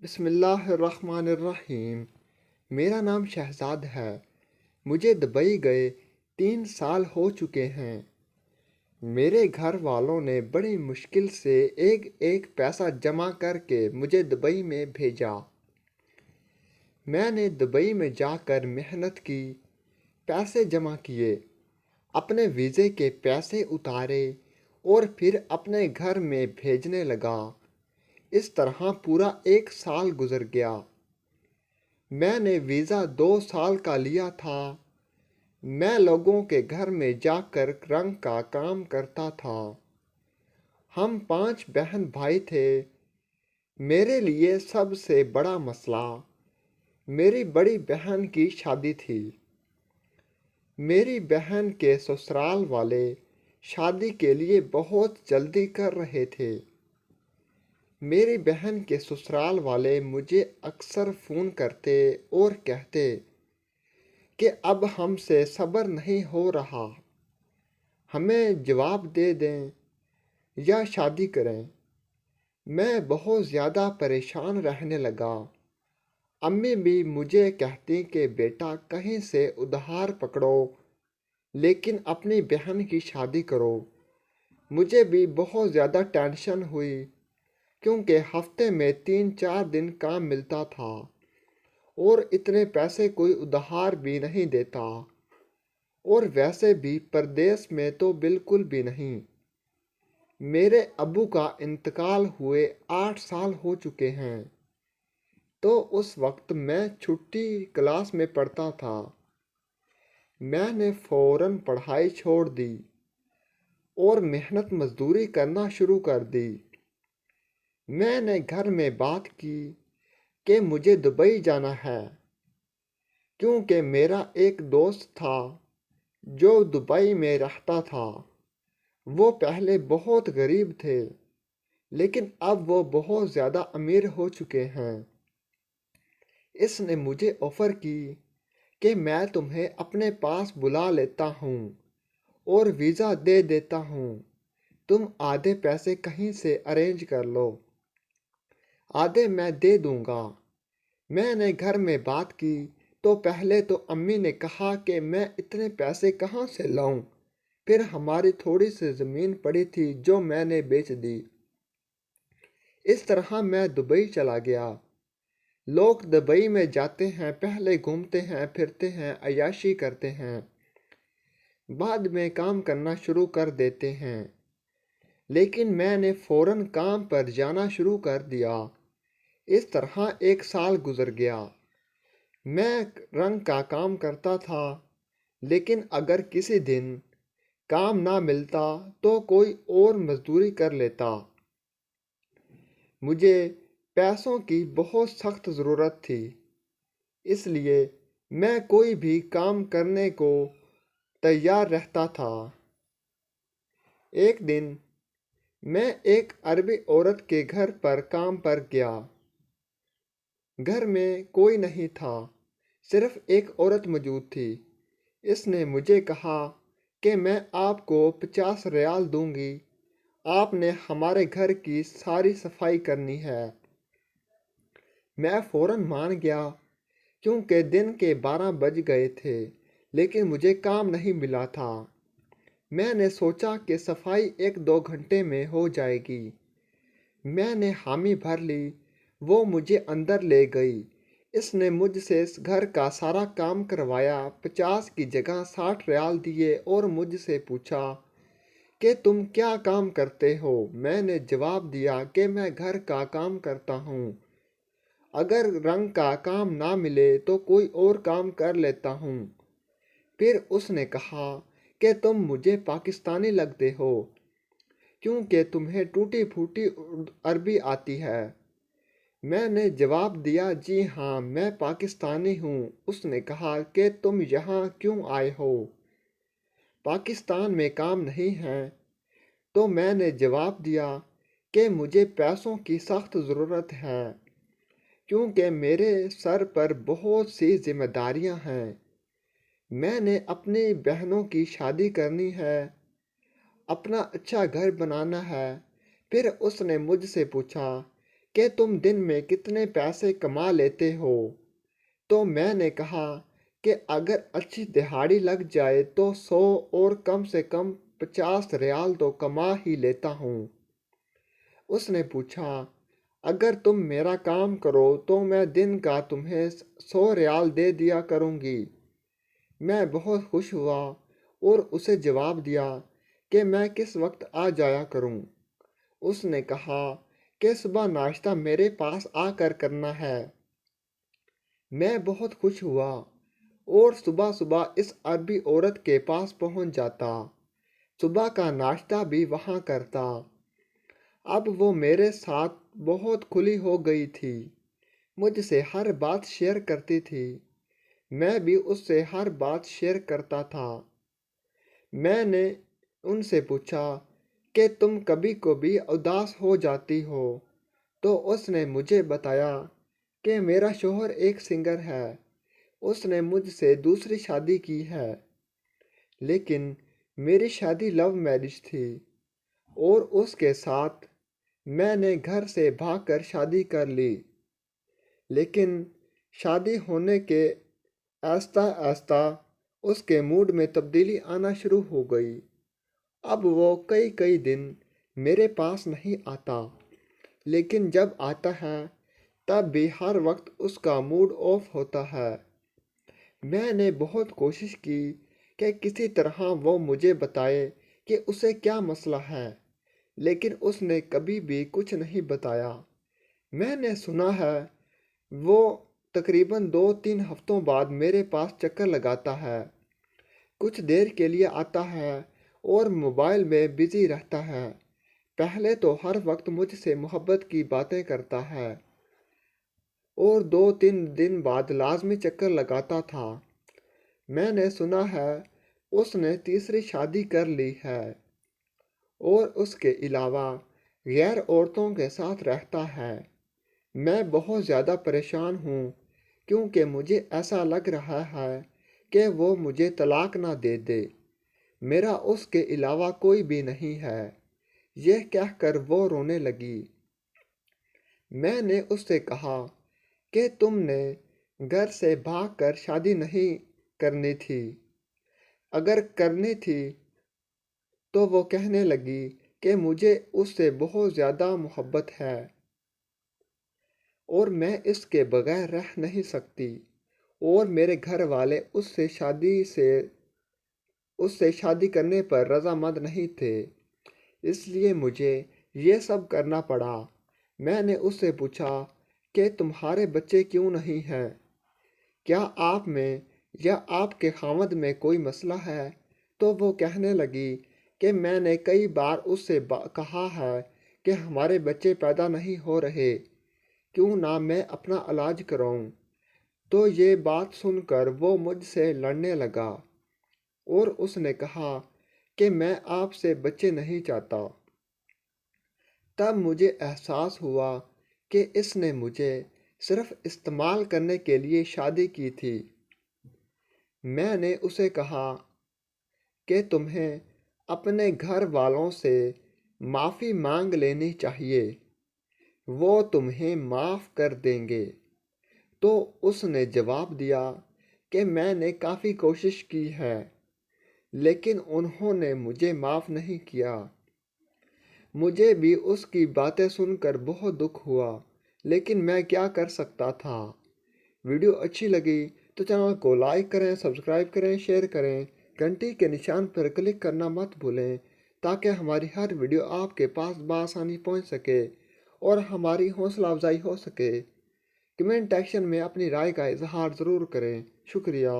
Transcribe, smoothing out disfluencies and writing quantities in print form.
بسم اللہ الرحمن الرحیم۔ میرا نام شہزاد ہے۔ مجھے دبئی گئے 3 سال ہو چکے ہیں۔ میرے گھر والوں نے بڑی مشکل سے ایک ایک پیسہ جمع کر کے مجھے دبئی میں بھیجا۔ میں نے دبئی میں جا کر محنت کی، پیسے جمع کیے، اپنے ویزے کے پیسے اتارے اور پھر اپنے گھر میں بھیجنے لگا۔ اس طرح پورا 1 سال گزر گیا۔ میں نے ویزا 2 سال کا لیا تھا۔ میں لوگوں کے گھر میں جا کر رنگ کا کام کرتا تھا۔ ہم 5 بہن بھائی تھے۔ میرے لیے سب سے بڑا مسئلہ میری بڑی بہن کی شادی تھی۔ میری بہن کے سسرال والے شادی کے لیے بہت جلدی کر رہے تھے۔ میری بہن کے سسرال والے مجھے اکثر فون کرتے اور کہتے کہ اب ہم سے صبر نہیں ہو رہا، ہمیں جواب دے دیں یا شادی کریں۔ میں بہت زیادہ پریشان رہنے لگا۔ امی بھی مجھے کہتی کہ بیٹا کہیں سے ادھار پکڑو لیکن اپنی بہن کی شادی کرو۔ مجھے بھی بہت زیادہ ٹینشن ہوئی کیونکہ ہفتے میں 3-4 دن کام ملتا تھا اور اتنے پیسے کوئی ادھار بھی نہیں دیتا، اور ویسے بھی پردیس میں تو بالکل بھی نہیں۔ میرے ابو کا انتقال ہوئے 8 سال ہو چکے ہیں، تو اس وقت میں چھٹی کلاس میں پڑھتا تھا۔ میں نے فوراً پڑھائی چھوڑ دی اور محنت مزدوری کرنا شروع کر دی۔ میں نے گھر میں بات کی کہ مجھے دبئی جانا ہے، کیونکہ میرا ایک دوست تھا جو دبئی میں رہتا تھا۔ وہ پہلے بہت غریب تھے لیکن اب وہ بہت زیادہ امیر ہو چکے ہیں۔ اس نے مجھے آفر کی کہ میں تمہیں اپنے پاس بلا لیتا ہوں اور ویزا دے دیتا ہوں، تم آدھے پیسے کہیں سے ارینج کر لو، آدھے میں دے دوں گا۔ میں نے گھر میں بات کی تو پہلے تو امی نے کہا کہ میں اتنے پیسے کہاں سے لاؤں، پھر ہماری تھوڑی سی زمین پڑی تھی جو میں نے بیچ دی۔ اس طرح میں دبئی چلا گیا۔ لوگ دبئی میں جاتے ہیں، پہلے گھومتے ہیں پھرتے ہیں، عیاشی کرتے ہیں، بعد میں کام کرنا شروع کر دیتے ہیں، لیکن میں نے فوراً کام پر جانا شروع کر دیا۔ اس طرح 1 سال گزر گیا۔ میں رنگ کا کام کرتا تھا، لیکن اگر کسی دن کام نہ ملتا تو کوئی اور مزدوری کر لیتا۔ مجھے پیسوں کی بہت سخت ضرورت تھی، اس لیے میں کوئی بھی کام کرنے کو تیار رہتا تھا۔ ایک دن میں ایک عربی عورت کے گھر پر کام پر گیا۔ گھر میں کوئی نہیں تھا، صرف ایک عورت موجود تھی۔ اس نے مجھے کہا کہ میں آپ کو 50 ریال دوں گی، آپ نے ہمارے گھر کی ساری صفائی کرنی ہے۔ میں فوراً مان گیا کیونکہ دن کے 12 بج گئے تھے لیکن مجھے کام نہیں ملا تھا۔ میں نے سوچا کہ صفائی 1-2 گھنٹے میں ہو جائے گی۔ میں نے حامی بھر لی، وہ مجھے اندر لے گئی۔ اس نے مجھ سے گھر کا سارا کام کروایا، 50 کی جگہ 60 ریال دیے اور مجھ سے پوچھا کہ تم کیا کام کرتے ہو؟ میں نے جواب دیا کہ میں گھر کا کام کرتا ہوں، اگر رنگ کا کام نہ ملے تو کوئی اور کام کر لیتا ہوں۔ پھر اس نے کہا کہ تم مجھے پاکستانی لگتے ہو کیونکہ تمہیں ٹوٹی پھوٹی عربی آتی ہے۔ میں نے جواب دیا جی ہاں میں پاکستانی ہوں۔ اس نے کہا کہ تم یہاں کیوں آئے ہو؟ پاکستان میں کام نہیں ہے؟ تو میں نے جواب دیا کہ مجھے پیسوں کی سخت ضرورت ہے کیونکہ میرے سر پر بہت سی ذمہ داریاں ہیں۔ میں نے اپنی بہنوں کی شادی کرنی ہے، اپنا اچھا گھر بنانا ہے۔ پھر اس نے مجھ سے پوچھا کہ تم دن میں کتنے پیسے کما لیتے ہو؟ تو میں نے کہا کہ اگر اچھی دہاڑی لگ جائے تو 100 اور کم سے کم 50 ریال تو کما ہی لیتا ہوں۔ اس نے پوچھا، اگر تم میرا کام کرو تو میں دن کا تمہیں 100 ریال دے دیا کروں گی۔ میں بہت خوش ہوا اور اسے جواب دیا کہ میں کس وقت آ جایا کروں۔ اس نے کہا کہ صبح ناشتہ میرے پاس آ کر کرنا ہے۔ میں بہت خوش ہوا اور صبح صبح اس عربی عورت کے پاس پہنچ جاتا، صبح کا ناشتہ بھی وہاں کرتا۔ اب وہ میرے ساتھ بہت کھلی ہو گئی تھی، مجھ سے ہر بات شیئر کرتی تھی، میں بھی اس سے ہر بات شیئر کرتا تھا۔ میں نے ان سے پوچھا کہ تم کبھی کبھی اداس ہو جاتی ہو؟ تو اس نے مجھے بتایا کہ میرا شوہر ایک سنگر ہے، اس نے مجھ سے دوسری شادی کی ہے، لیکن میری شادی لو میرج تھی اور اس کے ساتھ میں نے گھر سے بھاگ کر شادی کر لی۔ لیکن شادی ہونے کے آہستہ آہستہ اس کے موڈ میں تبدیلی آنا شروع ہو گئی۔ اب وہ کئی دن میرے پاس نہیں آتا، لیکن جب آتا ہے تب بھی ہر وقت اس کا موڈ آف ہوتا ہے۔ میں نے بہت کوشش کی کہ کسی طرح وہ مجھے بتائے کہ اسے کیا مسئلہ ہے، لیکن اس نے کبھی بھی کچھ نہیں بتایا۔ میں نے سنا ہے وہ تقریباً 2-3 ہفتوں بعد میرے پاس چکر لگاتا ہے، کچھ دیر کے لیے آتا ہے اور موبائل میں بزی رہتا ہے۔ پہلے تو ہر وقت مجھ سے محبت کی باتیں کرتا ہے اور 2-3 دن بعد لازمی چکر لگاتا تھا۔ میں نے سنا ہے اس نے تیسری شادی کر لی ہے اور اس کے علاوہ غیر عورتوں کے ساتھ رہتا ہے۔ میں بہت زیادہ پریشان ہوں کیونکہ مجھے ایسا لگ رہا ہے کہ وہ مجھے طلاق نہ دے دے، میرا اس کے علاوہ کوئی بھی نہیں ہے۔ یہ کہہ کر وہ رونے لگی۔ میں نے اس سے کہا کہ تم نے گھر سے بھاگ کر شادی نہیں کرنی تھی، اگر کرنی تھی تو وہ کہنے لگی کہ مجھے اس سے بہت زیادہ محبت ہے اور میں اس کے بغیر رہ نہیں سکتی، اور میرے گھر والے اس سے شادی کرنے پر رضامند نہیں تھے، اس لیے مجھے یہ سب کرنا پڑا۔ میں نے اس سے پوچھا کہ تمہارے بچے کیوں نہیں ہیں؟ کیا آپ میں یا آپ کے خاوند میں کوئی مسئلہ ہے؟ تو وہ کہنے لگی کہ میں نے کئی بار اس سے کہا ہے کہ ہمارے بچے پیدا نہیں ہو رہے، کیوں نہ میں اپنا علاج کراؤں۔ تو یہ بات سن کر وہ مجھ سے لڑنے لگا اور اس نے کہا کہ میں آپ سے بچے نہیں چاہتا۔ تب مجھے احساس ہوا کہ اس نے مجھے صرف استعمال کرنے کے لیے شادی کی تھی۔ میں نے اسے کہا کہ تمہیں اپنے گھر والوں سے معافی مانگ لینی چاہیے، وہ تمہیں معاف کر دیں گے۔ تو اس نے جواب دیا کہ میں نے کافی کوشش کی ہے، لیکن انہوں نے مجھے معاف نہیں کیا۔ مجھے بھی اس کی باتیں سن کر بہت دکھ ہوا، لیکن میں کیا کر سکتا تھا۔ ویڈیو اچھی لگی تو چینل کو لائک کریں، سبسکرائب کریں، شیئر کریں، گھنٹی کے نشان پر کلک کرنا مت بھولیں تاکہ ہماری ہر ویڈیو آپ کے پاس بآسانی پہنچ سکے اور ہماری حوصلہ افزائی ہو سکے۔ کمنٹ سیکشن میں اپنی رائے کا اظہار ضرور کریں۔ شکریہ۔